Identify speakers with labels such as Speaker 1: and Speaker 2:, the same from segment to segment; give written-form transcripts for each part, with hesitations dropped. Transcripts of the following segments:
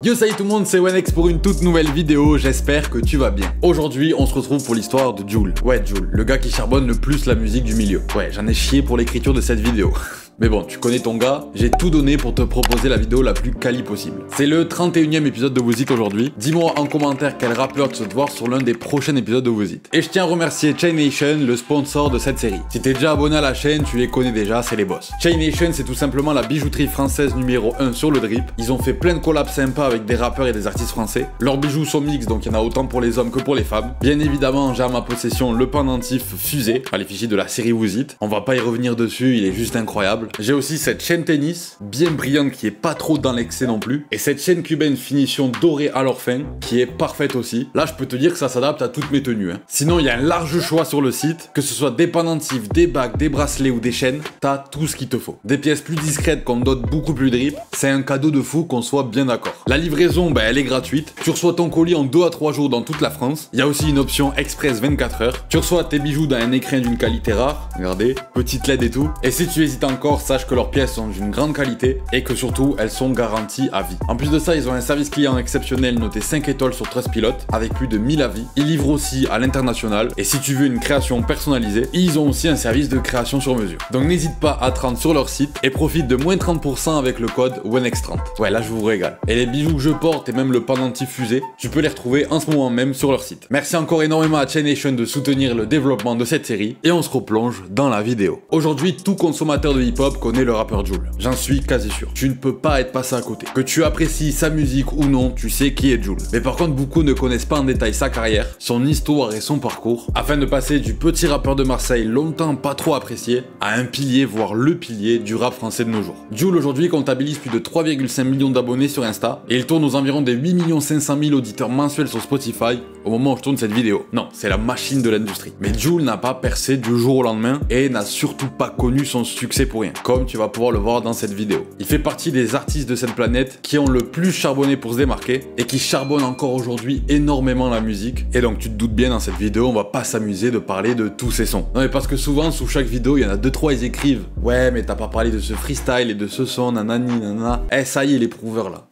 Speaker 1: Yo salut tout le monde, c'est Wenex pour une toute nouvelle vidéo, j'espère que tu vas bien. Aujourd'hui, on se retrouve pour l'histoire de Jul. Ouais, Jul, le gars qui charbonne le plus la musique du milieu. Ouais, j'en ai chié pour l'écriture de cette vidéo. Mais bon, tu connais ton gars, j'ai tout donné pour te proposer la vidéo la plus quali possible. C'est le 31e épisode de Wozit aujourd'hui. Dis-moi en commentaire quel rappeur tu souhaites voir sur l'un des prochains épisodes de Wozit. Et je tiens à remercier Chain Nation, le sponsor de cette série. Si t'es déjà abonné à la chaîne, tu les connais déjà, c'est les boss. Chain Nation, c'est tout simplement la bijouterie française numéro 1 sur le drip. Ils ont fait plein de collabs sympas avec des rappeurs et des artistes français. Leurs bijoux sont mix, donc il y en a autant pour les hommes que pour les femmes. Bien évidemment, j'ai à ma possession le pendentif fusée, à l'effigie de la série Wozit. On va pas y revenir dessus, il est juste incroyable. J'ai aussi cette chaîne tennis, bien brillante, qui est pas trop dans l'excès non plus. Et cette chaîne cubaine finition dorée à leur fin, qui est parfaite aussi. Là, je peux te dire que ça s'adapte à toutes mes tenues. Sinon, il y a un large choix sur le site. Que ce soit des pendentifs, des bagues, des bracelets ou des chaînes, t'as tout ce qu'il te faut. Des pièces plus discrètes qu'on dote beaucoup plus drip. C'est un cadeau de fou, qu'on soit bien d'accord. La livraison, elle est gratuite. Tu reçois ton colis en 2 à 3 jours dans toute la France. Il y a aussi une option express 24 heures. Tu reçois tes bijoux dans un écrin d'une qualité rare. Regardez, petite LED et tout. Et si tu hésites encore, sache que leurs pièces sont d'une grande qualité et que surtout elles sont garanties à vie. En plus de ça, ils ont un service client exceptionnel noté 5 étoiles sur Trustpilot avec plus de 1000 avis. Ils livrent aussi à l'international et si tu veux une création personnalisée, ils ont aussi un service de création sur mesure. Donc n'hésite pas à te rendre sur leur site et profite de moins 30% avec le code WENEX30. Ouais, là je vous régale. Et les bijoux que je porte et même le pendentif fusée, tu peux les retrouver en ce moment même sur leur site. Merci encore énormément à Chain Nation de soutenir le développement de cette série et on se replonge dans la vidéo. Aujourd'hui, tout consommateur de hip-hop connaît le rappeur Jul. J'en suis quasi sûr. Tu ne peux pas être passé à côté. Que tu apprécies sa musique ou non, tu sais qui est Jul. Mais par contre, beaucoup ne connaissent pas en détail sa carrière, son histoire et son parcours, afin de passer du petit rappeur de Marseille longtemps pas trop apprécié, à un pilier, voire le pilier du rap français de nos jours. Jul aujourd'hui comptabilise plus de 3,5 millions d'abonnés sur Insta, et il tourne aux environs des 8 500 000 auditeurs mensuels sur Spotify, au moment où je tourne cette vidéo. Non, c'est la machine de l'industrie. Mais Jul n'a pas percé du jour au lendemain, et n'a surtout pas connu son succès pour rien, comme tu vas pouvoir le voir dans cette vidéo. Il fait partie des artistes de cette planète qui ont le plus charbonné pour se démarquer et qui charbonnent encore aujourd'hui énormément la musique. Et donc tu te doutes bien, dans cette vidéo, on va pas s'amuser de parler de tous ces sons. Non mais parce que souvent sous chaque vidéo, il y en a 2-3, ils écrivent « Ouais mais t'as pas parlé de ce freestyle et de ce son, nanani nanana ». Eh ça y est les prouveurs là.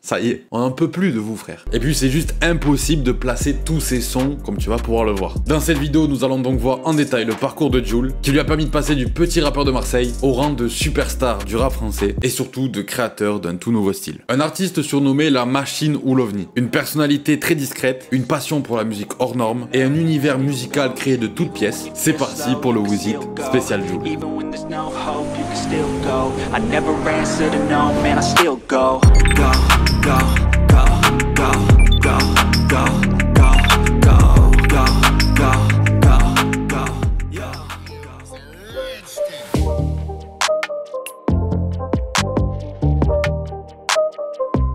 Speaker 1: Ça y est, on n'en peut plus de vous frère. Et puis c'est juste impossible de placer tous ces sons comme tu vas pouvoir le voir. Dans cette vidéo, nous allons donc voir en détail le parcours de Jul, qui lui a permis de passer du petit rappeur de Marseille au rang de superstar du rap français et surtout de créateur d'un tout nouveau style. Un artiste surnommé la machine ou l'ovni. Une personnalité très discrète, une passion pour la musique hors norme et un univers musical créé de toutes pièces. C'est parti pour le Wozit spécial Jul. Go, go, go, go, go, go, go, go, go, go, go, yo.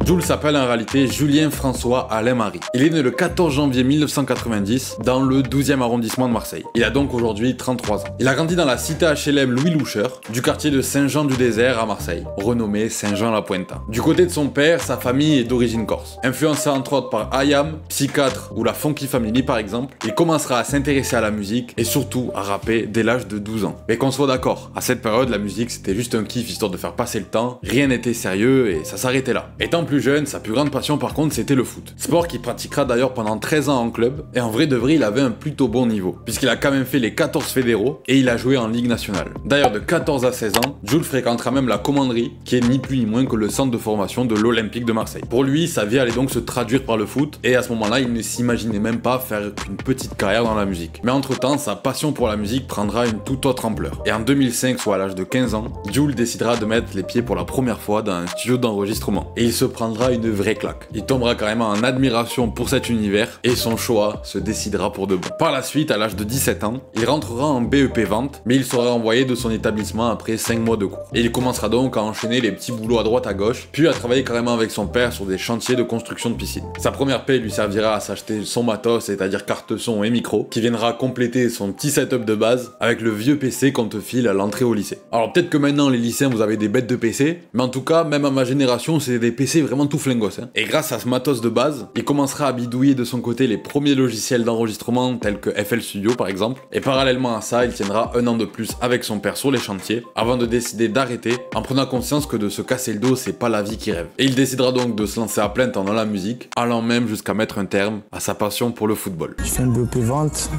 Speaker 1: Jul s'appelle en réalité Julien François Alain Marie. Il est né le 14 janvier 1990 dans le 12e arrondissement de Marseille. Il a donc aujourd'hui 33 ans. Il a grandi dans la cité HLM Louis Loucheur, du quartier de Saint-Jean-du-Désert à Marseille, renommé Saint-Jean-la-Pointa. Du côté de son père, sa famille est d'origine corse. Influencé entre autres par IAM, Psychiatre ou la Funky Family par exemple, il commencera à s'intéresser à la musique et surtout à rapper dès l'âge de 12 ans. Mais qu'on soit d'accord, à cette période, la musique c'était juste un kiff histoire de faire passer le temps, rien n'était sérieux et ça s'arrêtait là. Étant plus jeune, sa plus grande passion par contre c'était le foot. Sport qu'il pratiquera d'ailleurs pendant 13 ans en club, et en vrai de vrai il avait un plutôt bon niveau, puisqu'il a quand même fait les 14 fédéraux, et il a joué en Ligue nationale. D'ailleurs de 14 à 16 ans, Jul fréquentera même la commanderie, qui est ni plus ni moins que le centre de formation de l'Olympique de Marseille. Pour lui, sa vie allait donc se traduire par le foot, et à ce moment-là il ne s'imaginait même pas faire une petite carrière dans la musique. Mais entre temps, sa passion pour la musique prendra une toute autre ampleur. Et en 2005, soit à l'âge de 15 ans, Jul décidera de mettre les pieds pour la première fois dans un studio d'enregistrement, et il se prendra une vraie claque. Il tombera carrément en admiration pour cet univers et son choix se décidera pour de bon. Par la suite, à l'âge de 17 ans, il rentrera en BEP vente, mais il sera renvoyé de son établissement après 5 mois de cours. Et il commencera donc à enchaîner les petits boulots à droite à gauche, puis à travailler carrément avec son père sur des chantiers de construction de piscine. Sa première paie lui servira à s'acheter son matos, c'est-à-dire carte son et micro, qui viendra compléter son petit setup de base avec le vieux PC qu'on te file à l'entrée au lycée. Alors peut-être que maintenant les lycéens vous avez des bêtes de PC, mais en tout cas, même à ma génération, c'est des PC vraiment vraiment tout flingos. Hein. Et grâce à ce matos de base, il commencera à bidouiller de son côté les premiers logiciels d'enregistrement tels que FL Studio par exemple. Et parallèlement à ça, il tiendra un an de plus avec son père sur les chantiers avant de décider d'arrêter en prenant conscience que de se casser le dos, c'est pas la vie qu'il rêve. Et il décidera donc de se lancer à plein temps dans la musique, allant même jusqu'à mettre un terme à sa passion pour le football.
Speaker 2: Je fais une BEP vente,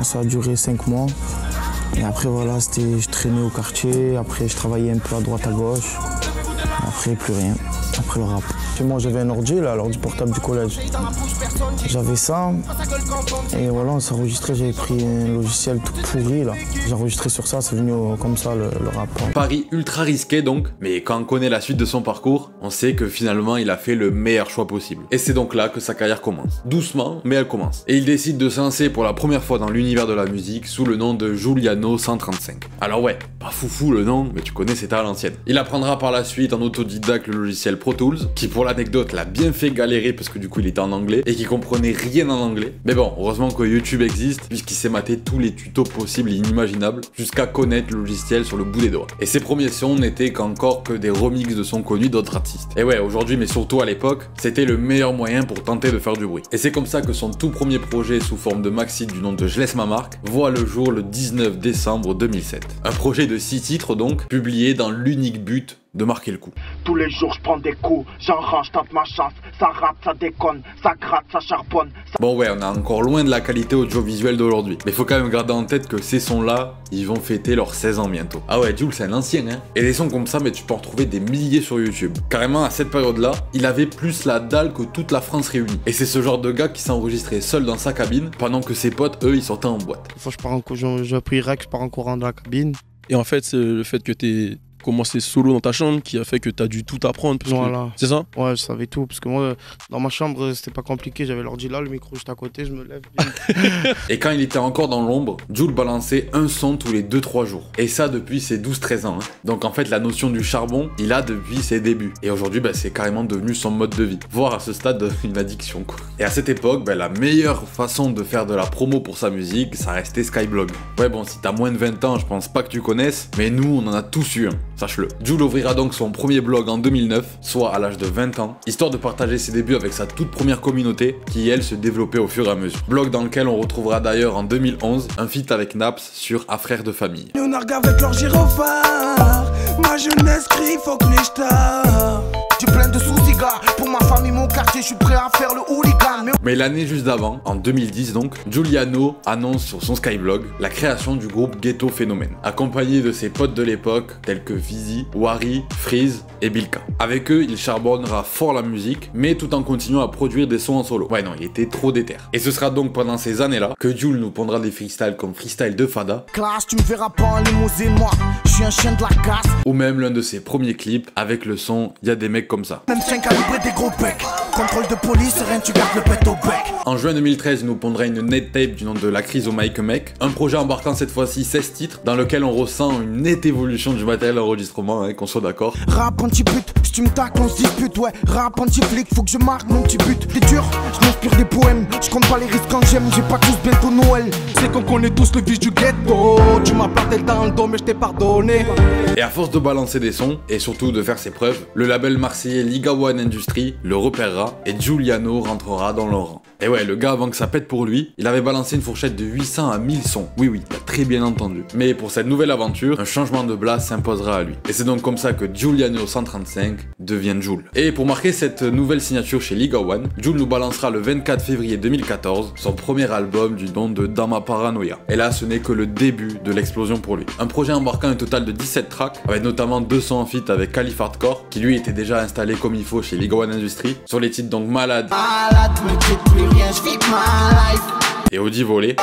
Speaker 2: ça a duré 5 mois. Et après voilà, je traînais au quartier, après je travaillais un peu à droite à gauche. Après plus rien, après le rap. Chez moi j'avais un ordi là, l'ordi portable du collège. J'avais ça et voilà, on s'enregistrait, j'avais pris un logiciel tout pourri là. J'ai enregistré sur ça, c'est venu comme ça le rap.
Speaker 1: Pari ultra risqué donc, mais quand on connaît la suite de son parcours, on sait que finalement il a fait le meilleur choix possible. Et c'est donc là que sa carrière commence. Doucement, mais elle commence. Et il décide de se lancer pour la première fois dans l'univers de la musique sous le nom de Giuliano 135. Alors ouais, pas foufou le nom, mais tu connais, c'était à l'ancienne. Il apprendra par la suite en autodidacte le logiciel Pro Tools, qui pour l'anecdote l'a bien fait galérer parce que du coup il était en anglais et qui comprenait rien en anglais. Mais bon, heureusement que YouTube existe puisqu'il s'est maté tous les tutos possibles et inimaginables jusqu'à connaître le logiciel sur le bout des doigts. Et ses premiers sons n'étaient qu'encore que des remixes de sons connus d'autres artistes. Et ouais, aujourd'hui mais surtout à l'époque, c'était le meilleur moyen pour tenter de faire du bruit. Et c'est comme ça que son tout premier projet sous forme de maxi du nom de Je laisse ma marque voit le jour le 19 décembre 2007. Un projet de 6 titres donc, publié dans l'unique but de marquer le coup.
Speaker 3: Tous les jours je prends des coups, j'enrange, tente ma chance, ça rate, ça déconne, ça gratte, ça charbonne.
Speaker 1: Bon ouais, on est encore loin de la qualité audiovisuelle d'aujourd'hui, mais faut quand même garder en tête que ces sons-là, ils vont fêter leurs 16 ans bientôt. Ah ouais, Jul c'est un ancien hein. Et des sons comme ça, mais tu peux en retrouver des milliers sur YouTube. Carrément à cette période-là, il avait plus la dalle que toute la France réunie. Et c'est ce genre de gars qui s'enregistrait seul dans sa cabine, pendant que ses potes, eux, ils sortaient en boîte.
Speaker 2: Une fois j'ai pris rec, je pars en courant dans la cabine.
Speaker 4: Et en fait, c'est le fait que t'es commencé solo dans ta chambre qui a fait que t'as dû tout apprendre.
Speaker 2: Voilà.
Speaker 4: C'est ça?
Speaker 2: Ouais, je savais tout. Parce que moi, dans ma chambre, c'était pas compliqué. J'avais l'ordi là, le micro juste à côté, je me lève.
Speaker 1: Et quand il était encore dans l'ombre, Jul balançait un son tous les 2-3 jours. Et ça depuis ses 12-13 ans. Hein. Donc en fait, la notion du charbon, il a depuis ses débuts. Et aujourd'hui, bah, c'est carrément devenu son mode de vie. Voire à ce stade, une addiction quoi. Et à cette époque, bah, la meilleure façon de faire de la promo pour sa musique, ça restait Skyblog. Ouais bon, si t'as moins de 20 ans, je pense pas que tu connaisses. Mais nous, on en a tous eu un. Sache-le. Jul ouvrira donc son premier blog en 2009, soit à l'âge de 20 ans, histoire de partager ses débuts avec sa toute première communauté, qui elle se développait au fur et à mesure. Blog dans lequel on retrouvera d'ailleurs en 2011 un feat avec Naps sur Affaires de famille.
Speaker 5: Avec leur gyrophare, ma jeunesse crie, faut que les stars. J'ai plein de soucis gars, pour ma famille, mon quartier, je suis prêt à faire le hooligan.
Speaker 1: Mais l'année juste d'avant, en 2010 donc, Giuliano annonce sur son Skyblog la création du groupe Ghetto Phénomène, accompagné de ses potes de l'époque tels que Fizi, Wari, Freeze et Bilka. Avec eux, il charbonnera fort la musique, mais tout en continuant à produire des sons en solo. Ouais non, il était trop déter. Et ce sera donc pendant ces années-là que Jul nous pondra des freestyles comme Freestyle de Fada,
Speaker 5: classe, tu me verras pas en limousine, moi, je suis un chien de la casse.
Speaker 1: Ou même l'un de ses premiers clips avec le son Y'a des mecs comme ça.
Speaker 5: Même 5 calibrés des gros becs, contrôle de police, rien, tu gardes le pet au bec.
Speaker 1: En juin 2013, il nous pondra une net tape du nom de La Crise au Mike Mec, un projet embarquant cette fois-ci 16 titres, dans lequel on ressent une nette évolution du matériel d'enregistrement, hein, qu'on soit d'accord.
Speaker 5: Rap anti-pute, si tu me tacles, on se dispute, ouais. Rap anti-flic, faut que je marque mon petit but. T'es dur, je m'inspire des poèmes, je compte pas les risques quand j'aime, j'ai pas tous bientôt Noël. C'est qu'on connaît tous le vice du ghetto, tu m'as planté dans le dos, mais je t'ai pardonné.
Speaker 1: Et à force de balancer des sons, et surtout de faire ses preuves, le label marseillais Liga One Industry le repérera et Giuliano rentrera dans leur rang. Et ouais, le gars, avant que ça pète pour lui, il avait balancé une fourchette de 800 à 1000 sons. Oui, t'as très bien entendu. Mais pour cette nouvelle aventure, un changement de blase s'imposera à lui. Et c'est donc comme ça que Giuliano 135 devient Jul. Et pour marquer cette nouvelle signature chez Liga One, Jul nous balancera le 24 février 2014 son premier album du nom de Dans ma paranoia. Et là, ce n'est que le début de l'explosion pour lui. Un projet embarquant un total de 17 tracks, avec notamment 200 en feat avec Calif Hardcore, qui lui était déjà installé comme il faut chez Liga One Industry, sur les titres donc Malade, et Audi Volé.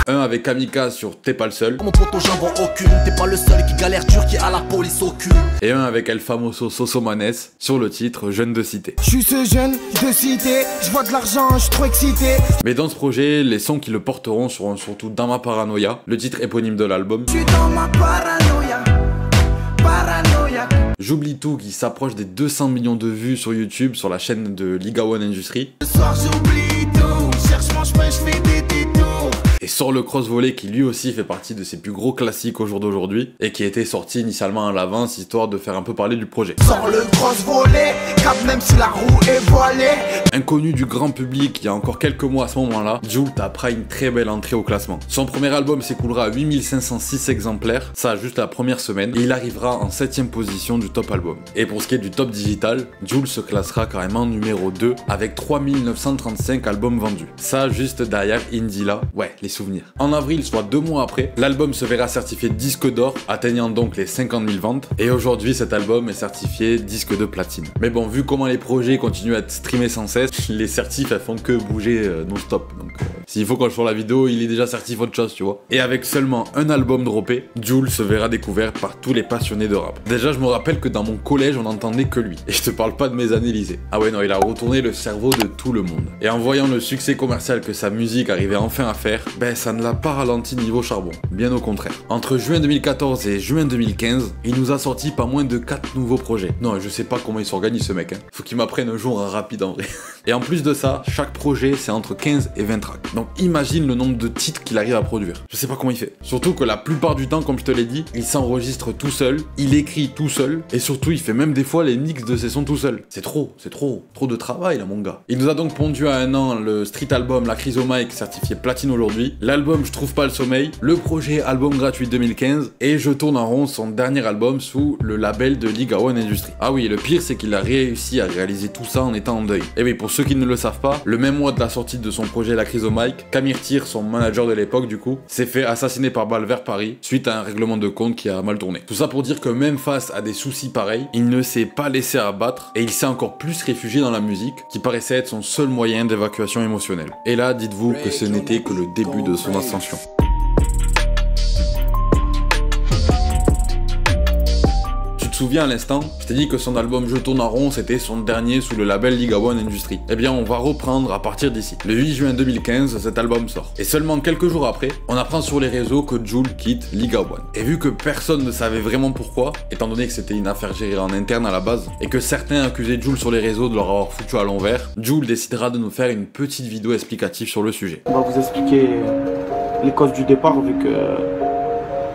Speaker 1: Un avec Kamikaze sur T'es pas le seul.
Speaker 5: Mon poteau jambon aucune, t'es pas le seul qui galère dur, qui a la police au cul.
Speaker 1: Et un avec El Famoso Sosomanes sur le titre Jeune de Cité.
Speaker 5: Je suis ce jeune de cité, je vois de l'argent, je suis trop excité.
Speaker 1: Mais dans ce projet, les sons qui le porteront seront surtout Dans ma paranoia, le titre éponyme de l'album.
Speaker 5: Je suis dans ma paranoïa, paranoïa.
Speaker 1: J'oublie tout, qui s'approche des 200 millions de vues sur YouTube sur la chaîne de Liga One Industry.
Speaker 5: Ce soir j'oublie tout, cherche mon chemin, je fais des détours.
Speaker 1: Et sort le Cross Volley qui lui aussi fait partie de ses plus gros classiques au jour d'aujourd'hui et qui était sorti initialement à l'avance histoire de faire un peu parler du projet.
Speaker 5: Sors le Cross Volley, cap même si la roue est voilée.
Speaker 1: Inconnu du grand public il y a encore quelques mois à ce moment-là, Jul tapera une très belle entrée au classement. Son premier album s'écoulera à 8506 exemplaires, ça juste la première semaine, et il arrivera en 7ème position du top album. Et pour ce qui est du top digital, Jul se classera carrément numéro 2 avec 3935 albums vendus. Ça juste derrière Indila, ouais, les souvenirs. En avril, soit 2 mois après, l'album se verra certifié disque d'or, atteignant donc les 50 000 ventes, et aujourd'hui cet album est certifié disque de platine. Mais bon, vu comment les projets continuent à être streamés sans cesse, les certifs elles font que bouger non-stop. Donc s'il faut quand je sors la vidéo, il est déjà certif autre chose, tu vois. Et avec seulement un album droppé, Jul se verra découvert par tous les passionnés de rap. Déjà, je me rappelle que dans mon collège, on n'entendait que lui. Et je te parle pas de mes années lycée. Ah ouais, non, il a retourné le cerveau de tout le monde. Et en voyant le succès commercial que sa musique arrivait enfin à faire, ben ça ne l'a pas ralenti niveau charbon. Bien au contraire. Entre juin 2014 et juin 2015, il nous a sorti pas moins de 4 nouveaux projets. Non, je sais pas comment il s'organise ce mec, hein. Faut qu'il m'apprenne un jour un rapide en vrai. Et en plus de ça, chaque projet c'est entre 15 et 20 tracks. Donc imagine le nombre de titres qu'il arrive à produire. Je sais pas comment il fait. Surtout que la plupart du temps, comme je te l'ai dit, il s'enregistre tout seul, il écrit tout seul, et surtout il fait même des fois les mix de ses sons tout seul. C'est trop de travail là mon gars. Il nous a donc pondu à un an le street album La Crise au Mic certifié platine aujourd'hui, l'album Je trouve pas le sommeil, le projet album gratuit 2015, et Je tourne en rond son dernier album sous le label de Liga One Industries. Ah oui, le pire c'est qu'il a réussi à réaliser tout ça en étant en deuil. Et oui, pour ceux qui ne le savent pas, le même mois de la sortie de son projet La Crise au Mic, Camille Tir, son manager de l'époque du coup, s'est fait assassiner par balle vers Paris suite à un règlement de compte qui a mal tourné. Tout ça pour dire que même face à des soucis pareils, il ne s'est pas laissé abattre et il s'est encore plus réfugié dans la musique qui paraissait être son seul moyen d'évacuation émotionnelle. Et là, dites-vous que ce n'était que le début de son ascension. Tu te souviens à l'instant, je t'ai dit que son album Je tourne en rond c'était son dernier sous le label Liga One Industries. Eh bien on va reprendre à partir d'ici. Le 8 juin 2015, cet album sort. Et seulement quelques jours après, on apprend sur les réseaux que Jul quitte Liga One. Et vu que personne ne savait vraiment pourquoi, étant donné que c'était une affaire gérée en interne à la base, et que certains accusaient Jul sur les réseaux de leur avoir foutu à l'envers, Jul décidera de nous faire une petite vidéo explicative sur le sujet.
Speaker 3: On va vous expliquer les causes du départ vu que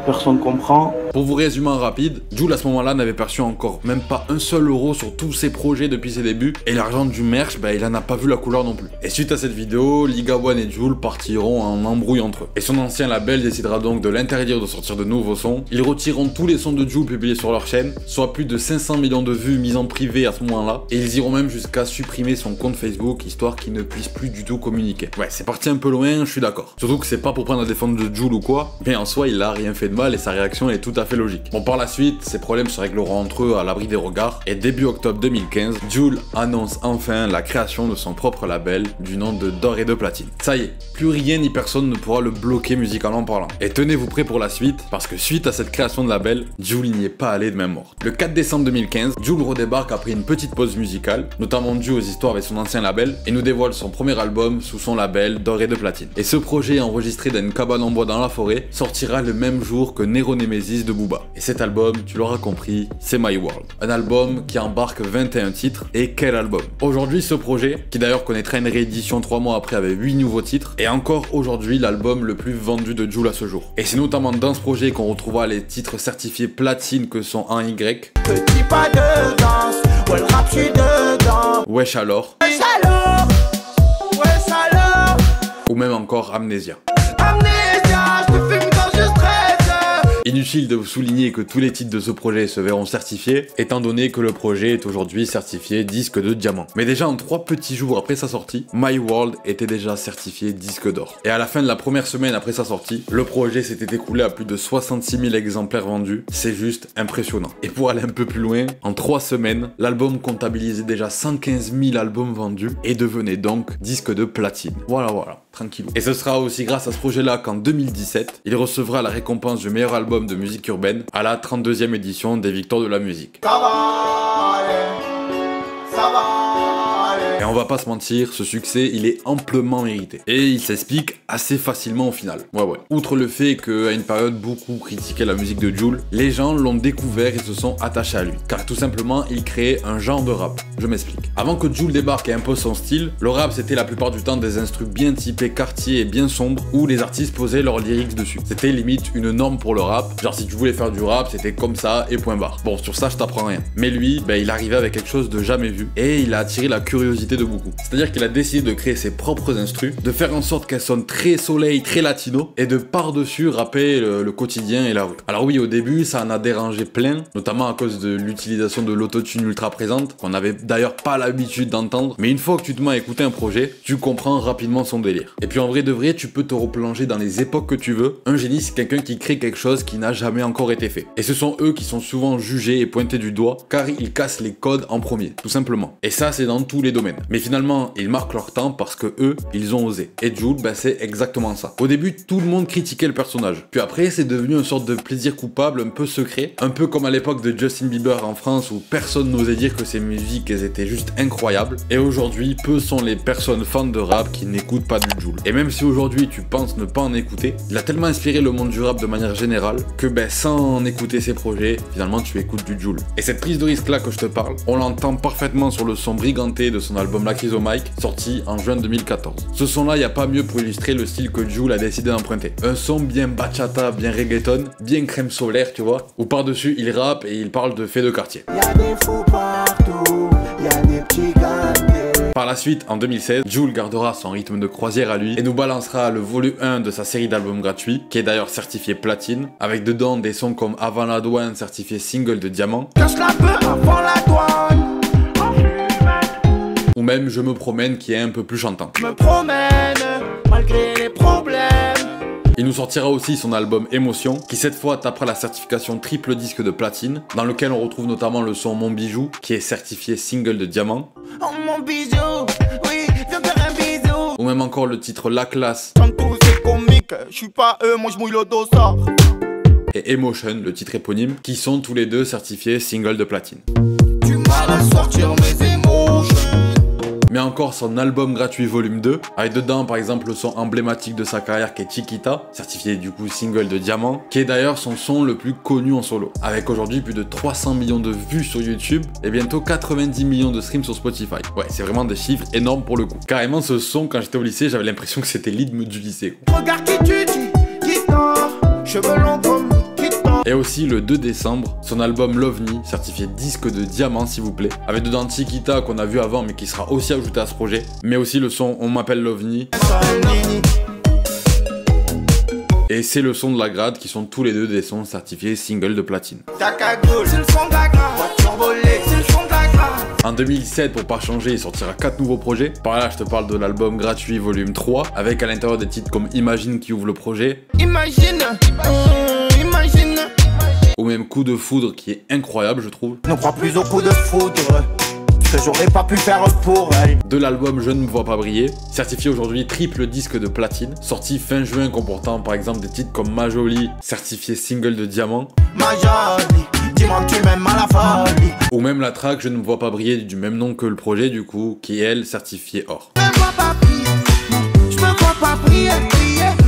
Speaker 3: personne comprend.
Speaker 1: Pour vous résumer en rapide, Jul à ce moment-là n'avait perçu encore même pas un seul euro sur tous ses projets depuis ses débuts, et l'argent du merch, bah, il en a pas vu la couleur non plus. Et suite à cette vidéo, Liga One et Jul partiront en embrouille entre eux. Et son ancien label décidera donc de l'interdire de sortir de nouveaux sons. Ils retireront tous les sons de Jul publiés sur leur chaîne, soit plus de 500 millions de vues mises en privé à ce moment-là, et ils iront même jusqu'à supprimer son compte Facebook, histoire qu'il ne puisse plus du tout communiquer. Ouais, c'est parti un peu loin, je suis d'accord. Surtout que c'est pas pour prendre la défense de Jul ou quoi, mais en soi il a rien fait de mal et sa réaction est tout à fait logique. Bon, par la suite, ces problèmes se régleront entre eux à l'abri des regards, et début octobre 2015, Jul annonce enfin la création de son propre label du nom de D'Or et de Platine. Ça y est, plus rien ni personne ne pourra le bloquer musicalement parlant. Et tenez-vous prêts pour la suite, parce que suite à cette création de label, Jul n'y est pas allé de même mort. Le 4 décembre 2015, Jul redébarque après une petite pause musicale, notamment due aux histoires avec son ancien label, et nous dévoile son premier album sous son label D'Or et de Platine. Et ce projet, enregistré dans une cabane en bois dans la forêt, sortira le même jour que Nero Nemesis de Booba. Et cet album, tu l'auras compris, c'est My World. Un album qui embarque 21 titres, et quel album! Aujourd'hui, ce projet, qui d'ailleurs connaîtra une réédition 3 mois après avec 8 nouveaux titres, est encore aujourd'hui l'album le plus vendu de Jul à ce jour. Et c'est notamment dans ce projet qu'on retrouvera les titres certifiés platine que sont 1Y,
Speaker 5: Petit pas de danse, ouais le rap j'suis dedans.
Speaker 1: Wesh alors,
Speaker 5: Wesh alors, wesh alors.
Speaker 1: ou même encore Amnesia.
Speaker 5: Amnésia, j'te fume quand je stresse.
Speaker 1: Inutile de vous souligner que tous les titres de ce projet se verront certifiés, étant donné que le projet est aujourd'hui certifié disque de diamant. Mais déjà en 3 petits jours après sa sortie, My World était déjà certifié disque d'or. Et à la fin de la première semaine après sa sortie, le projet s'était écoulé à plus de 66 000 exemplaires vendus. C'est juste impressionnant. Et pour aller un peu plus loin, en 3 semaines, l'album comptabilisait déjà 115 000 albums vendus et devenait donc disque de platine. Voilà, tranquille. Et ce sera aussi grâce à ce projet-là qu'en 2017, il recevra la récompense du meilleur album de musique urbaine à la 32e édition des Victoires de la musique.
Speaker 5: Ça va aller.
Speaker 1: Et on va pas se mentir, ce succès, il est amplement mérité. Et il s'explique assez facilement au final. Ouais. Outre le fait qu'à une période beaucoup critiquait la musique de Jul, les gens l'ont découvert et se sont attachés à lui. Car tout simplement, il créait un genre de rap. Je m'explique. Avant que Jul débarque et impose son style, le rap c'était la plupart du temps des instrus bien typés quartier et bien sombres où les artistes posaient leurs lyrics dessus. C'était limite une norme pour le rap, genre si tu voulais faire du rap c'était comme ça et point barre. Bon sur ça je t'apprends rien. Mais lui, il arrivait avec quelque chose de jamais vu et il a attiré la curiosité de beaucoup. C'est-à-dire qu'il a décidé de créer ses propres instrus, de faire en sorte qu'elles sonnent très soleil, très latino et de par-dessus rapper le quotidien et la rue. Alors oui au début ça en a dérangé plein, notamment à cause de l'utilisation de l'autotune ultra présente, qu'on avait d'ailleurs pas l'habitude d'entendre, mais une fois que tu te mets à écouter un projet, tu comprends rapidement son délire. Et puis en vrai de vrai, tu peux te replonger dans les époques que tu veux. Un génie c'est quelqu'un qui crée quelque chose qui n'a jamais encore été fait. Et ce sont eux qui sont souvent jugés et pointés du doigt, car ils cassent les codes en premier, tout simplement. Et ça c'est dans tous les domaines. Mais finalement, ils marquent leur temps parce que eux, ils ont osé. Et Jul, c'est exactement ça. Au début, tout le monde critiquait le personnage. Puis après, c'est devenu une sorte de plaisir coupable un peu secret, un peu comme à l'époque de Justin Bieber en France où personne n'osait dire que ses musiques elles étaient juste incroyables. Et aujourd'hui, peu sont les personnes fans de rap qui n'écoutent pas du Jul. Et même si aujourd'hui tu penses ne pas en écouter, il a tellement inspiré le monde du rap de manière générale que sans en écouter ses projets, finalement tu écoutes du Jul. Et cette prise de risque là que je te parle, on l'entend parfaitement sur le son Briganté de son album Lakrizo Mike, sorti en juin 2014. Ce son là, il n'y a pas mieux pour illustrer le style que Jul a décidé d'emprunter. Un son bien bachata, bien reggaeton, bien crème solaire, tu vois, où par-dessus il rappe et il parle de faits de quartier.
Speaker 5: Y'a des fous partout, y'a des petits gâtés.
Speaker 1: Par la suite, en 2016, Jul gardera son rythme de croisière à lui et nous balancera le volume 1 de sa série d'albums gratuits, qui est d'ailleurs certifié platine, avec dedans des sons comme Avant la douane, certifié single de diamant.
Speaker 5: Cache la peur avant la douane.
Speaker 1: Ou même Je me promène, qui est un peu plus chantant.
Speaker 5: Je me promène, malgré les problèmes.
Speaker 1: Il nous sortira aussi son album Émotion, qui cette fois tapera la certification triple disque de platine, dans lequel on retrouve notamment le son Mon Bijou, qui est certifié single de diamant.
Speaker 5: Oh mon bijou, oui, viens faire un bisou.
Speaker 1: Ou même encore le titre La Classe.
Speaker 5: Tantôt c'est comique, je suis pas eux, moi je mouille le dossard.
Speaker 1: Et Emotion, le titre éponyme, qui sont tous les deux certifiés single de platine.
Speaker 5: Du mal à sortir mes émotions.
Speaker 1: Mais encore son album gratuit volume 2, avec dedans par exemple le son emblématique de sa carrière qui est Chiquita, certifié du coup single de diamant, qui est d'ailleurs son son le plus connu en solo, avec aujourd'hui plus de 300 millions de vues sur YouTube et bientôt 90 millions de streams sur Spotify. Ouais, c'est vraiment des chiffres énormes pour le coup. Carrément ce son, quand j'étais au lycée, j'avais l'impression que c'était l'hymne du lycée.
Speaker 5: Regarde qui tu dis, guitare, cheveux longs comme
Speaker 1: Et aussi le 2 décembre, son album Lovni, certifié disque de diamant s'il vous plaît, avec dedans Chiquita qu'on a vu avant mais qui sera aussi ajouté à ce projet, mais aussi le son On m'appelle Lovni. Et c'est le son de La Grade qui sont tous les deux des sons certifiés single de platine. En 2017, pour pas changer, il sortira 4 nouveaux projets. Par là, je te parle de l'album gratuit volume 3, avec à l'intérieur des titres comme Imagine qui ouvre le projet.
Speaker 5: Imagine.
Speaker 1: Ou même Coup de foudre qui est incroyable je trouve.
Speaker 5: Ne crois plus au coup de foudre, ce que j'aurais pas pu faire pour elle.
Speaker 1: De l'album Je ne me vois pas briller, certifié aujourd'hui triple disque de platine, sorti fin juin comportant par exemple des titres comme Ma Jolie, certifié single de diamant.
Speaker 5: Ma jolie, dis-moi que tu m'aimes à la folie.
Speaker 1: Ou même la track Je ne me vois pas briller du même nom que le projet du coup, qui est elle certifiée or.
Speaker 5: Je me vois pas briller.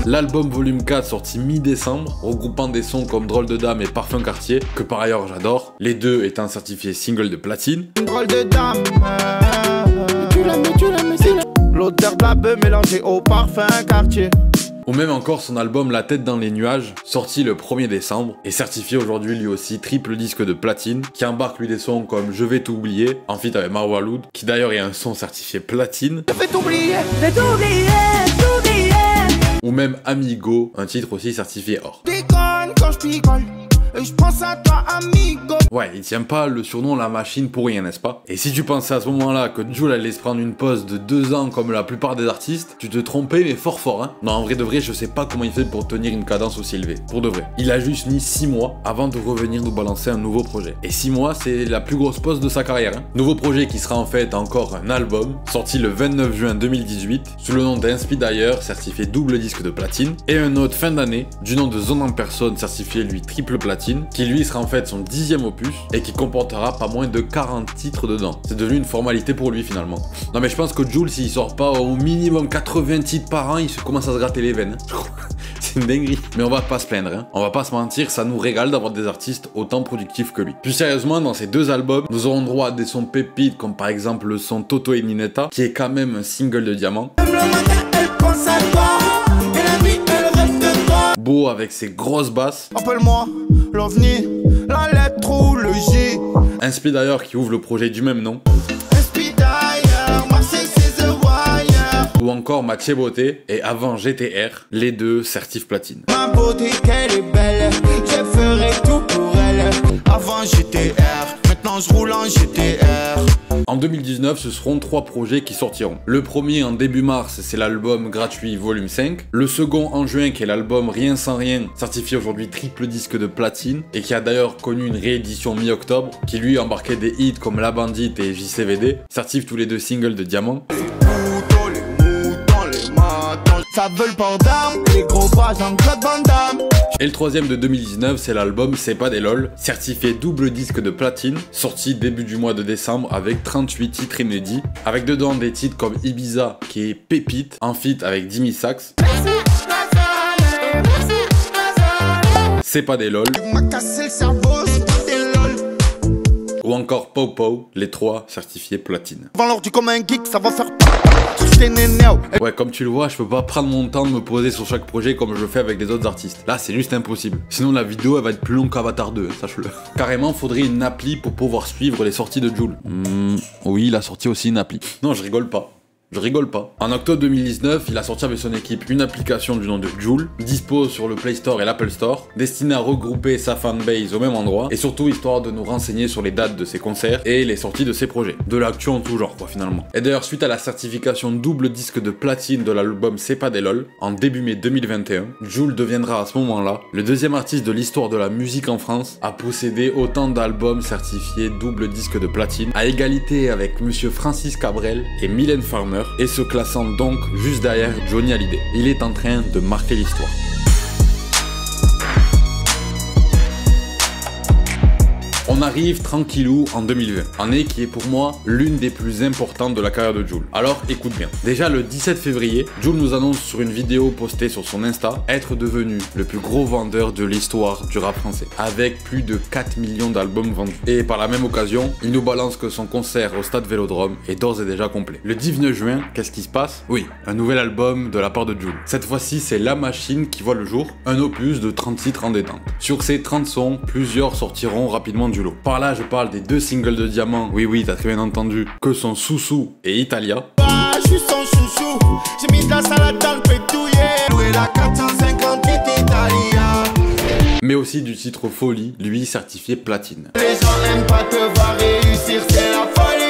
Speaker 1: L'album volume 4 sorti mi-décembre, regroupant des sons comme Drôle de dame et Parfum Quartier, que par ailleurs j'adore, les deux étant certifiés single de platine.
Speaker 5: Drôle de dame. L'odeur de la beuh mélangée au parfum Quartier.
Speaker 1: Ou même encore son album La tête dans les nuages, sorti le 1er décembre, et certifié aujourd'hui lui aussi triple disque de platine, qui embarque lui des sons comme Je vais t'oublier, en feat avec Marwa Loud, qui d'ailleurs est un son certifié platine.
Speaker 5: Je vais t'oublier.
Speaker 1: Ou même Amigo, un titre aussi certifié or.
Speaker 5: Déconne quand je picole, et je pense à toi amigo.
Speaker 1: Ouais, il tient pas le surnom La Machine pour rien, n'est-ce pas? Et si tu pensais à ce moment-là que Jul allait se prendre une pause de 2 ans comme la plupart des artistes, tu te trompais mais fort fort hein. Non en vrai de vrai, je sais pas comment il fait pour tenir une cadence aussi élevée, pour de vrai. Il a juste mis 6 mois avant de revenir nous balancer un nouveau projet. Et 6 mois c'est la plus grosse pause de sa carrière hein. Nouveau projet qui sera en fait encore un album, sorti le 29 juin 2018, sous le nom d'Inspi d'ailleurs, certifié double disque de platine, et un autre fin d'année, du nom de Zone en personne, certifié lui triple platine. platine, qui lui sera en fait son 10e opus et qui comportera pas moins de 40 titres dedans. C'est devenu une formalité pour lui finalement. Non mais je pense que Jul, s'il sort pas au minimum 80 titres par an, il se commence à se gratter les veines. C'est une dinguerie. Mais on va pas se plaindre, hein. On va pas se mentir, ça nous régale d'avoir des artistes autant productifs que lui. Plus sérieusement, dans ces deux albums, nous aurons droit à des sons pépites comme par exemple le son Toto et Ninetta, qui est quand même un single de diamant. Beau avec ses grosses basses.
Speaker 5: Appelle-moi l'OVNI, la lettre ou le J.
Speaker 1: Un speed d'ailleurs qui ouvre le projet du même nom. Ou encore Mathieu Beauté et avant GTR, les deux certif platine.
Speaker 5: Ma beauté qu'elle est belle, je ferai tout pour elle. Avant GTR, maintenant je roule en GTR.
Speaker 1: En 2019, ce seront 3 projets qui sortiront. Le premier en début mars, c'est l'album gratuit Volume 5. Le second en juin, qui est l'album Rien sans rien, certifié aujourd'hui triple disque de platine, et qui a d'ailleurs connu une réédition mi-octobre, qui lui embarquait des hits comme La Bandite et JCVD, certifie tous les deux singles de diamant.
Speaker 5: Ça veut le port d'armes, les gros bras Jean-Claude Van Damme.
Speaker 1: Et le troisième de 2019, c'est l'album C'est pas des lol, certifié double disque de platine, sorti début du mois de décembre avec 38 titres inédits, avec dedans des titres comme Ibiza qui est pépite, en feat avec Dimmy Sax. C'est pas des lol. Ou encore Pow Pow, les 3 certifiés platine.
Speaker 5: Avant l'heure du comme un geek, ça va faire.
Speaker 1: Ouais, comme tu le vois, je peux pas prendre mon temps de me poser sur chaque projet comme je le fais avec les autres artistes. Là, c'est juste impossible. Sinon, la vidéo, elle va être plus longue qu'Avatar 2, sache-le. Carrément, faudrait une appli pour pouvoir suivre les sorties de Jul. Oui, il a sorti aussi une appli. Non, je rigole pas. Je rigole pas. En octobre 2019, il a sorti avec son équipe une application du nom de Jul, dispo sur le Play Store et l'Apple Store, destinée à regrouper sa fanbase au même endroit, et surtout histoire de nous renseigner sur les dates de ses concerts et les sorties de ses projets. De l'actu en tout genre, quoi, finalement. Et d'ailleurs, suite à la certification double disque de platine de l'album C'est pas des lol, en début mai 2021, Jul deviendra à ce moment-là le deuxième artiste de l'histoire de la musique en France à posséder autant d'albums certifiés double disque de platine, à égalité avec Monsieur Francis Cabrel et Mylène Farmer, et se classant donc juste derrière Johnny Hallyday. Il est en train de marquer l'histoire. On arrive tranquillou en 2020, année qui est pour moi l'une des plus importantes de la carrière de Jul. Alors écoute bien. Déjà le 17 février, Jul nous annonce sur une vidéo postée sur son Insta être devenu le plus gros vendeur de l'histoire du rap français, avec plus de 4 millions d'albums vendus. Et par la même occasion, il nous balance que son concert au Stade Vélodrome est d'ores et déjà complet. Le 19 juin, qu'est-ce qui se passe? Oui, un nouvel album de la part de Jul. Cette fois-ci, c'est La Machine qui voit le jour, un opus de 30 titres en détente. Sur ces 30 sons, plusieurs sortiront rapidement du lot. Par là, je parle des 2 singles de diamant, oui, t'as très bien entendu, que sont Soussou et Italia.
Speaker 5: Je suis son chouchou, j'ai mis de la salade dans le pétouillé. Loué la 458 Italia.
Speaker 1: Mais aussi du titre Folie, lui certifié platine.
Speaker 5: Les gens aiment pas te voir réussir, c'est la folie.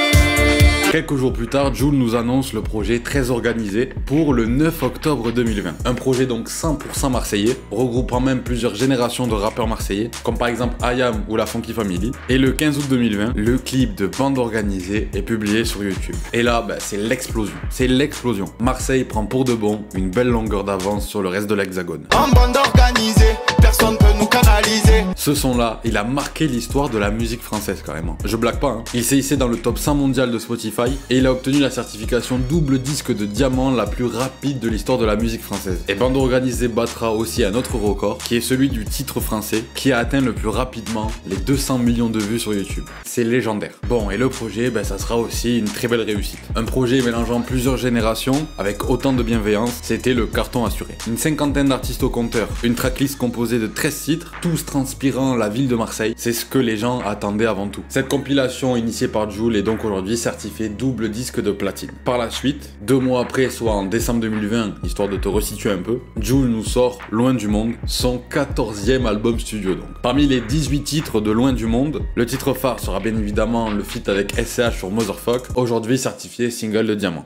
Speaker 1: Quelques jours plus tard, Jul nous annonce le projet très organisé pour le 9 octobre 2020. Un projet donc 100% marseillais, regroupant même plusieurs générations de rappeurs marseillais, comme par exemple IAM ou la Funky Family. Et le 15 août 2020, le clip de Bande Organisée est publié sur YouTube. Et là, c'est l'explosion. C'est l'explosion. Marseille prend pour de bon une belle longueur d'avance sur le reste de l'Hexagone.
Speaker 5: En bande organisée, personne peut nous canaliser.
Speaker 1: Ce son-là, il a marqué l'histoire de la musique française carrément. Je blague pas, hein. Il s'est hissé dans le top 100 mondial de Spotify et il a obtenu la certification double disque de diamant la plus rapide de l'histoire de la musique française. Et Bande Organisée battra aussi un autre record qui est celui du titre français qui a atteint le plus rapidement les 200 millions de vues sur YouTube. C'est légendaire. Bon, et le projet, ça sera aussi une très belle réussite. Un projet mélangeant plusieurs générations avec autant de bienveillance, c'était le carton assuré. Une cinquantaine d'artistes au compteur, une tracklist composée de 13 titres, tous transpirant la ville de Marseille, c'est ce que les gens attendaient avant tout. Cette compilation initiée par Jul est donc aujourd'hui certifiée double disque de platine. Par la suite, 2 mois après, soit en décembre 2020, histoire de te resituer un peu, Jul nous sort Loin du Monde, son 14e album studio donc. Parmi les 18 titres de Loin du Monde, le titre phare sera bien évidemment le feat avec SCH sur Motherfuck, aujourd'hui certifié single de diamant.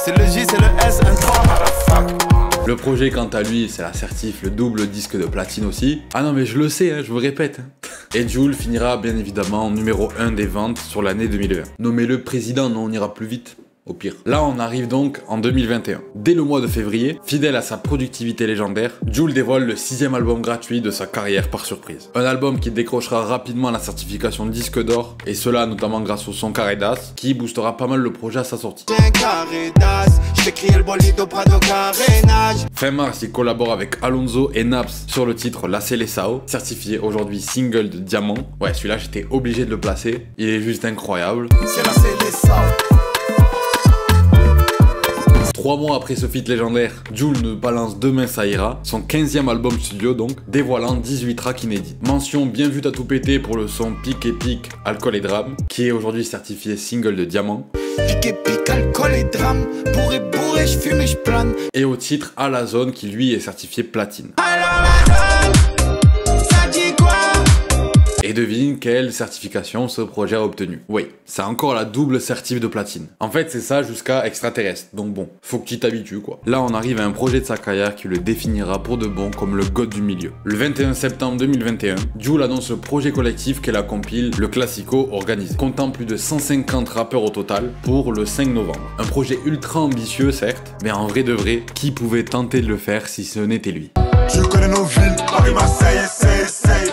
Speaker 5: C'est le J, c'est le S, un 3, motherfuck.
Speaker 1: Le projet quant à lui, c'est la certif, le double disque de platine aussi. Ah non mais je le sais, je vous répète. Et Jul finira bien évidemment numéro 1 des ventes sur l'année 2020. Nommez-le président, non, on ira plus vite. au pire. Là, on arrive donc en 2021. Dès le mois de février, fidèle à sa productivité légendaire, Jul dévoile le 6e album gratuit de sa carrière par surprise. Un album qui décrochera rapidement la certification disque d'or, et cela notamment grâce au son Carré d'As, qui boostera pas mal le projet à sa sortie. Fin mars, il collabore avec Alonso et Naps sur le titre La Seleção, certifié aujourd'hui single de diamant. Ouais, celui-là, j'étais obligé de le placer. Il est juste incroyable. C'est la Seleção. 3 mois après ce feat légendaire, Jul nous balance Demain ça ira, son 15e album studio donc, dévoilant 18 tracks inédits. Mention bien vue t'as tout pété pour le son Pique et Pique, Alcool et Drame, qui est aujourd'hui certifié single de diamant. Pique et Pique, Alcool et Drame, bourré, je fume et je plane. Et au titre À la Zone, qui lui est certifié platine. Alors la zone, ça dit quoi? Et devine quelle certification ce projet a obtenu. Oui, c'est encore la double certif de platine. En fait, c'est ça jusqu'à Extraterrestre. Donc bon, faut que tu t'habitues quoi. Là, on arrive à un projet de sa carrière qui le définira pour de bon comme le god du milieu. Le 21 septembre 2021, Jul annonce le projet collectif qu'elle a compilé, le Classico organisé, comptant plus de 150 rappeurs au total pour le 5 novembre. Un projet ultra ambitieux certes, mais en vrai de vrai, qui pouvait tenter de le faire si ce n'était lui? Je connais nos villes, Paris, Marseille, essaye.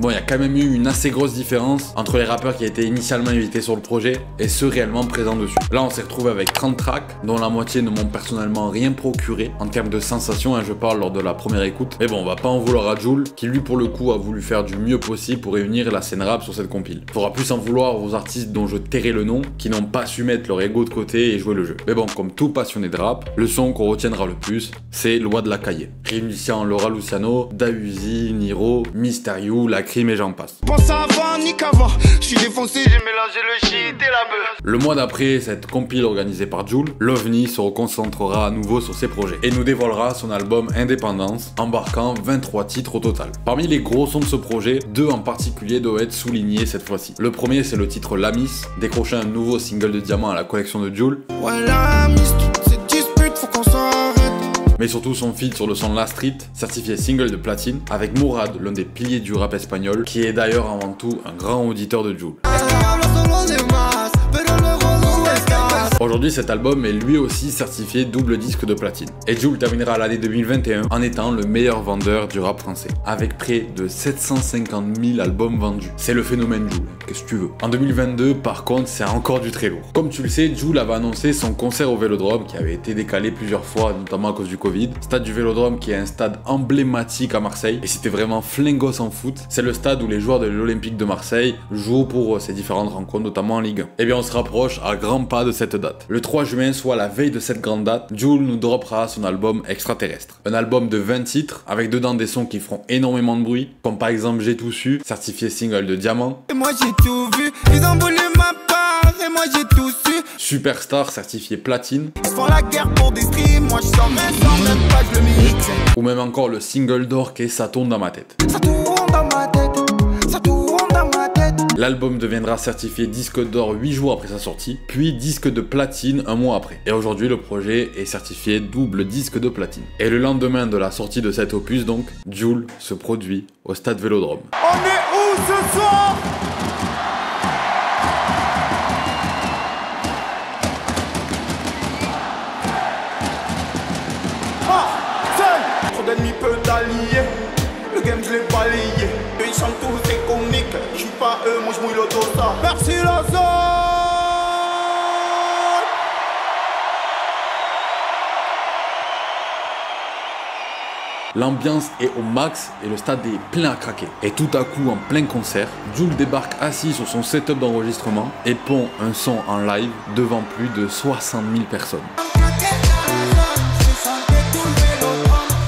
Speaker 1: Bon, il y a quand même eu une assez grosse différence entre les rappeurs qui étaient initialement invités sur le projet et ceux réellement présents dessus. Là, on s'est retrouvé avec 30 tracks, dont la moitié ne m'ont personnellement rien procuré en termes de sensations, hein, je parle lors de la première écoute. Mais bon, on va pas en vouloir à Jul, qui lui pour le coup a voulu faire du mieux possible pour réunir la scène rap sur cette compile. Faudra plus en vouloir aux artistes dont je tairai le nom, qui n'ont pas su mettre leur ego de côté et jouer le jeu. Mais bon, comme tout passionné de rap, le son qu'on retiendra le plus, c'est Loi de la Cahier. Réunissant Laura Luciano, Dausi, Niro, Mysterio, La Crime et j'en passe. Pense avant, ni qu'avant. Je suis défoncé, j'ai mélangé le shit et la bœuf. Le mois d'après cette compile organisée par Jul, l'OVNI se reconcentrera à nouveau sur ses projets et nous dévoilera son album Indépendance, embarquant 23 titres au total. Parmi les gros sons de ce projet, 2 en particulier doivent être soulignés cette fois-ci. Le premier, c'est le titre La Miss, décrochant un nouveau single de diamant à la collection de Jul. Ouais, la Miss, toutes ces disputes, faut qu'on s'arrête. Mais surtout son feat sur le son La Street, certifié single de platine, avec Mourad, l'un des piliers du rap espagnol, qui est d'ailleurs avant tout un grand auditeur de Jul. Aujourd'hui, cet album est lui aussi certifié double disque de platine. Et Jul terminera l'année 2021 en étant le meilleur vendeur du rap français, avec près de 750 000 albums vendus. C'est le phénomène Jul, qu'est-ce que tu veux. En 2022, par contre, c'est encore du très lourd. Comme tu le sais, Jul avait annoncé son concert au Vélodrome, qui avait été décalé plusieurs fois, notamment à cause du Covid. Stade du Vélodrome, qui est un stade emblématique à Marseille, et c'était vraiment flingos en foot. C'est le stade où les joueurs de l'Olympique de Marseille jouent pour ces différentes rencontres, notamment en Ligue 1. Et bien, on se rapproche à grands pas de cette date. Le 3 juin, soit la veille de cette grande date, Jul nous droppera son album Extraterrestre. Un album de 20 titres, avec dedans des sons qui feront énormément de bruit, comme par exemple J'ai tout su, certifié single de diamant. Et moi j'ai tout vu, ils ont voulu ma part, et moi j'ai tout su. Superstar, certifié platine. Ils font la guerre pour des streams, moi je sors même pas, je le mérite. Ou même encore le single d'or qui est Ça tourne dans ma tête. Ça tourne dans ma tête, ça tourne dans ma tête. L'album deviendra certifié disque d'or 8 jours après sa sortie, puis disque de platine un mois après. Et aujourd'hui, le projet est certifié double disque de platine. Et le lendemain de la sortie de cet opus donc, Jul se produit au stade Vélodrome.
Speaker 5: On est où ce soir? Trop d'ennemis, peu d'alliés. Le game je l'ai balayé. Ils chantent tous, c'est comique. Je suis pas eux, moi je mouille l'auto ça. Merci la zone.
Speaker 1: L'ambiance est au max et le stade est plein à craquer. Et tout à coup, en plein concert, Jul débarque assis sur son setup d'enregistrement et pond un son en live devant plus de 60 000 personnes.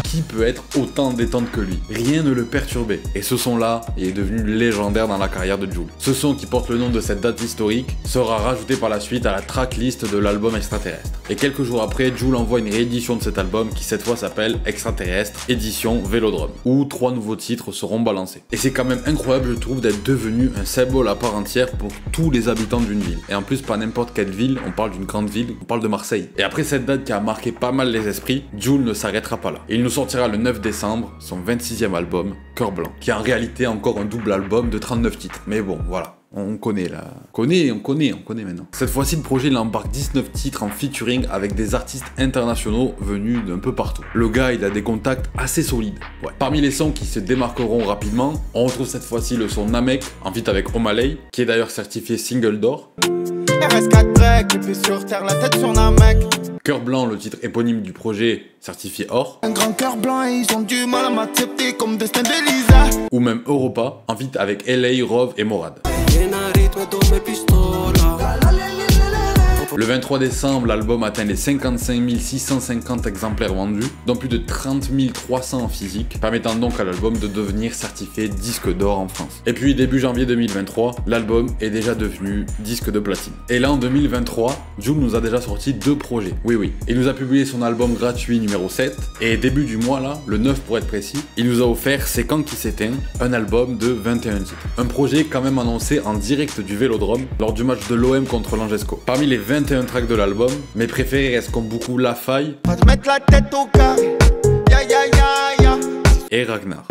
Speaker 1: Qui peut être autant détente que lui? Rien ne le perturbait. Et ce son-là est devenu légendaire dans la carrière de Jul. Ce son qui porte le nom de cette date historique sera rajouté par la suite à la tracklist de l'album Extraterrestre. Et quelques jours après, Jul envoie une réédition de cet album qui cette fois s'appelle Extraterrestre édition Vélodrome, où 3 nouveaux titres seront balancés. Et c'est quand même incroyable, je trouve, d'être devenu un symbole à part entière pour tous les habitants d'une ville. Et en plus, pas n'importe quelle ville, on parle d'une grande ville, on parle de Marseille. Et après cette date qui a marqué pas mal les esprits, Jul ne s'arrêtera pas là. Il nous sortira le 9 décembre son 26e album, Cœur Blanc, qui est en réalité encore un double album de 39 titres. Mais bon, voilà. On connaît là. On connaît maintenant. Cette fois-ci, le projet il embarque 19 titres en featuring avec des artistes internationaux venus d'un peu partout. Le gars, il a des contacts assez solides. Ouais. Parmi les sons qui se démarqueront rapidement, on retrouve cette fois-ci le son Namek en feat avec Omalay, qui est d'ailleurs certifié single d'or.
Speaker 5: RS4 break, et puis sur terre, la tête sur Namek.
Speaker 1: Cœur blanc, le titre éponyme du projet, certifié or.
Speaker 5: Un grand cœur blanc et ils ont du mal à m'accepter comme destin d'Elisa.
Speaker 1: Ou même Europa, en feat avec LA, Rove et Morad. Le 23 décembre, l'album atteint les 55 650 exemplaires vendus, dont plus de 30 300 en physique, permettant donc à l'album de devenir certifié disque d'or en France. Et puis début janvier 2023, l'album est déjà devenu disque de platine. Et là en 2023, Jul nous a déjà sorti 2 projets. Oui, il nous a publié son album gratuit numéro 7, et début du mois là, le 9 pour être précis, il nous a offert C'est quand qui s'éteint, un album de 21 titres. Un projet quand même annoncé en direct du Vélodrome lors du match de l'OM contre l'Angesco. Parmi les 21 tracks de l'album, mes préférés restent comme beaucoup La Faille
Speaker 5: Va te mettre la tête au carré, ya.
Speaker 1: et Ragnar.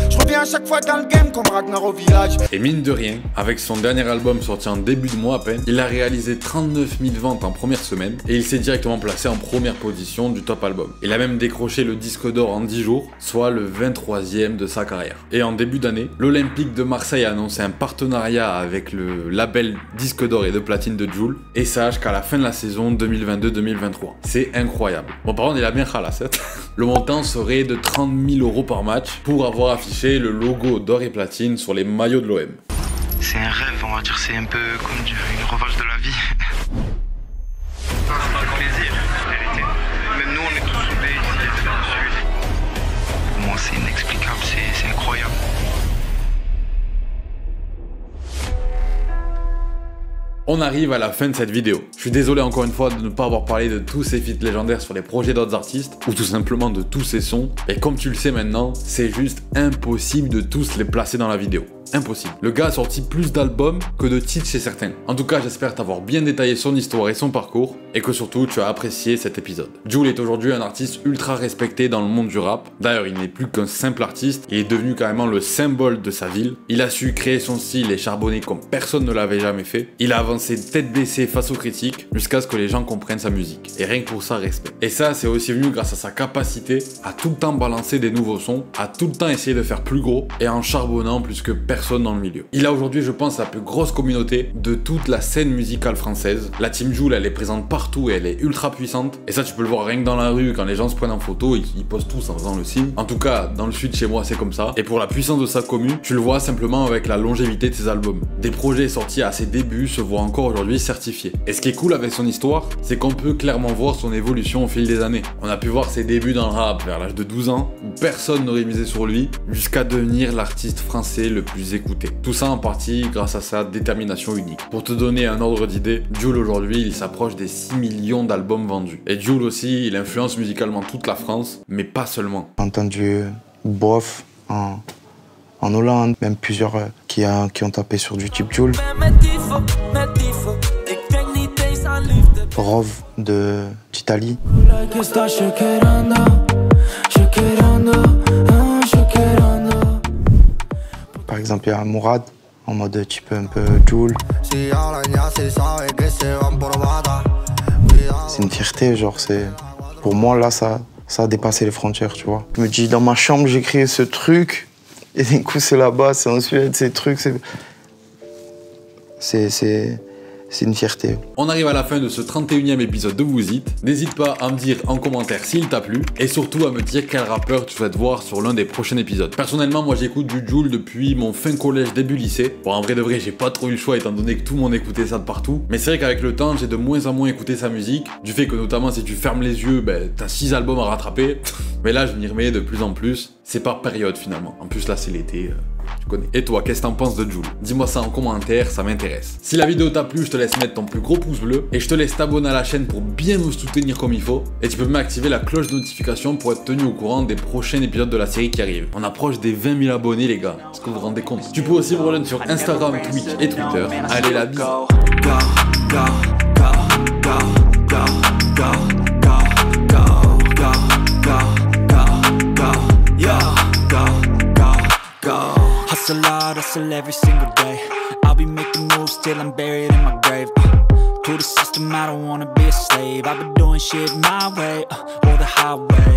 Speaker 5: Je reviens à chaque fois dans le game comme Ragnar au village.
Speaker 1: Et mine de rien, avec son dernier album sorti en début de mois à peine, il a réalisé 39 000 ventes en première semaine et il s'est directement placé en première position du top album. Il a même décroché le disque d'or en 10 jours, soit le 23e de sa carrière. Et en début d'année, l'Olympique de Marseille a annoncé un partenariat avec le label disque d'or et de platine de Jul, et sache qu'à la fin de la saison 2022-2023. C'est incroyable. Bon, par contre, il a bien khalass. Le montant serait de 30 000 € par match pour avoir affiché le logo d'or et platine sur les maillots de l'OM.
Speaker 6: C'est un rêve, on va dire, c'est un peu comme une revanche de la vie. Ça fait plaisir, en vérité. Même nous, on est tous soudés ici, dans le sud. Pour moi, c'est inexplicable, c'est incroyable.
Speaker 1: On arrive à la fin de cette vidéo. Je suis désolé encore une fois de ne pas avoir parlé de tous ces feats légendaires sur les projets d'autres artistes, ou tout simplement de tous ces sons. Et comme tu le sais maintenant, c'est juste impossible de tous les placer dans la vidéo. Impossible. Le gars a sorti plus d'albums que de titres chez certains. En tout cas, j'espère t'avoir bien détaillé son histoire et son parcours, et que surtout tu as apprécié cet épisode. Jul est aujourd'hui un artiste ultra respecté dans le monde du rap. D'ailleurs, il n'est plus qu'un simple artiste, il est devenu carrément le symbole de sa ville. Il a su créer son style et charbonner comme personne ne l'avait jamais fait. Il a avancé tête baissée face aux critiques, jusqu'à ce que les gens comprennent sa musique. Et rien que pour ça, respect. Et ça, c'est aussi venu grâce à sa capacité à tout le temps balancer des nouveaux sons, à tout le temps essayer de faire plus gros, et en charbonnant plus que personne dans le milieu. Il a aujourd'hui, je pense, la plus grosse communauté de toute la scène musicale française. La team Jul, elle est présente partout et elle est ultra puissante. Et ça, tu peux le voir rien que dans la rue, quand les gens se prennent en photo, ils posent tous en faisant le signe. En tout cas, dans le sud, chez moi, c'est comme ça. Et pour la puissance de sa commu, tu le vois simplement avec la longévité de ses albums. Des projets sortis à ses débuts se voient encore aujourd'hui certifiés. Et ce qui est cool avec son histoire, c'est qu'on peut clairement voir son évolution au fil des années. On a pu voir ses débuts dans le rap vers l'âge de 12 ans, où personne n'aurait misé sur lui, jusqu'à devenir l'artiste français le plus écouté. Tout ça en partie grâce à sa détermination unique. Pour te donner un ordre d'idée, Jul aujourd'hui, il s'approche des 6 millions d'albums vendus. Et Jul aussi, il influence musicalement toute la France, mais pas seulement.
Speaker 2: J'ai entendu Bof en Hollande, même plusieurs qui ont tapé sur du type Jul. Rove d'Italie. Par exemple, il y a Mourad, en mode type un peu Jul. C'est une fierté, genre, c'est... Pour moi, là, ça a dépassé les frontières, tu vois. Je me dis, dans ma chambre, j'écris ce truc, et d'un coup, c'est là-bas, c'est en Suède, ces trucs, c'est une fierté.
Speaker 1: On arrive à la fin de ce 31e épisode de Who's It. N'hésite pas à me dire en commentaire s'il t'a plu et surtout à me dire quel rappeur tu souhaites voir sur l'un des prochains épisodes. Personnellement, moi j'écoute du Jul depuis mon fin collège, début lycée. Bon, en vrai de vrai, j'ai pas trop eu le choix étant donné que tout le monde écoutait ça de partout. Mais c'est vrai qu'avec le temps, j'ai de moins en moins écouté sa musique. Du fait que notamment si tu fermes les yeux, t'as 6 albums à rattraper. Mais là, je m'y remets de plus en plus. C'est par période finalement. En plus là, c'est l'été. Tu connais. Et toi, qu'est-ce que t'en penses de Jul? Dis-moi ça en commentaire, ça m'intéresse. Si la vidéo t'a plu, je te laisse mettre ton plus gros pouce bleu et je te laisse t'abonner à la chaîne pour bien me soutenir comme il faut. Et tu peux même activer la cloche de notification pour être tenu au courant des prochains épisodes de la série qui arrivent. On approche des 20 000 abonnés les gars, est-ce que vous vous rendez compte? Tu peux aussi me rejoindre sur Instagram, Twitch et Twitter. Allez la bise.
Speaker 7: hustle every single day. I'll be making moves till I'm buried in my grave. To the system, I don't wanna be a slave. I've been doing shit my way, or the highway.